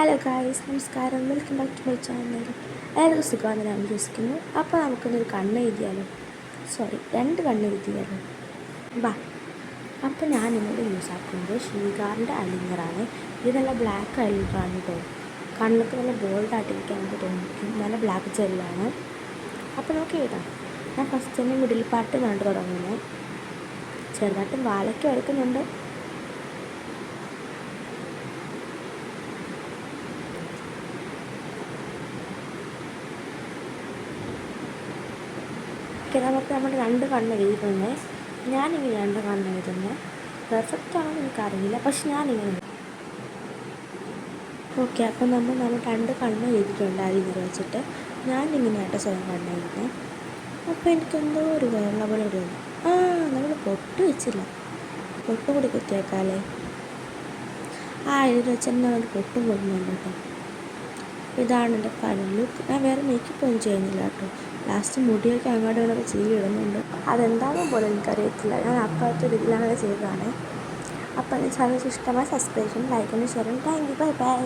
Hello guys, നമസ്കാരം. Welcome back to my channel. എല്ലാവർക്കും സുഖമാണെന്ന് ഞാൻ വിശ്വസിക്കുന്നു. അപ്പോൾ നമുക്കൊന്നൊരു കണ്ണ് എഴുതിയാലോ, രണ്ട് കണ്ണ് എഴുതിയാലോ. ബാ. അപ്പോൾ ഞാൻ ഇന്നോട് യൂസ് ആക്കുന്നത് ഷീഗാറിൻ്റെ അലിങ്ങറാണ്. ഇത് നല്ല ബ്ലാക്ക് അലിങ്ങറാണ് കേട്ടോ. കണ്ണൊക്കെ നല്ല ബോൾഡായിട്ടിരിക്കാൻ നമുക്ക് തോന്നിക്കും. നല്ല ബ്ലാക്ക് ജെല്ലാണ്. അപ്പോൾ നമുക്ക് എഴുതാം. ഞാൻ ഫസ്റ്റ് തന്നെ മിഡിൽ പാർട്ട് കണ്ടു തുടങ്ങുന്നത്. ചെറുതായിട്ടും വാലൊക്കെ വരയ്ക്കുന്നുണ്ട്. നമുക്ക് നമ്മുടെ രണ്ട് കണ്ണ് എഴുതുന്നത്. ഞാനിങ്ങനെ രണ്ട് കണ്ണ് എഴുതുന്നത് പെർഫെക്റ്റ് ആണെന്ന് എനിക്കറിയില്ല, പക്ഷെ ഞാനിങ്ങനെ. ഓക്കെ, അപ്പം നമ്മൾ രണ്ട് കണ്ണ് എഴുതിയിട്ടുണ്ട് അലിങ്ങർ വെച്ചിട്ട്. ഞാനിങ്ങനെയായിട്ട് സ്വയം കണ്ണ് എഴുതുന്നത്. അപ്പോൾ എനിക്കെന്തോ ഒരു വേറെ പോലെ ഒരു നമ്മൾ പൊട്ട് വെച്ചില്ല. പൊട്ട് കൂടി കുത്തിയേക്കാല്ലേ. എഴുതി വെച്ച് തന്നെ ഒരു പൊട്ടും കൊടുക്കുന്നുണ്ട് കേട്ടോ. ഇതാണ് എൻ്റെ ഫൈനൽ ലുക്ക്. ഞാൻ വേറെ മേക്കപ്പ് ഒന്നും ചെയ്യുന്നില്ല കേട്ടോ. ലാസ്റ്റ് മുടിയൊക്കെ അങ്ങോട്ട് ഇങ്ങോട്ട് ചീവി ഇടുന്നുണ്ട്. അതെന്താണെന്ന് പോലും എനിക്കറിയത്തില്ല. ഞാൻ അപ്പോഴത്തെ രീതിയിലാണ് ചെയ്തതാണ്. അപ്പോൾ എൻ്റെ ചാനൽ ഇഷ്ടമായി സബ്സ്ക്രൈബ് ചെയ്യണം, ലൈക്ക് ചെയ്യണം, ഷെയർ ചെയ്യണം. Thank you, bye bye.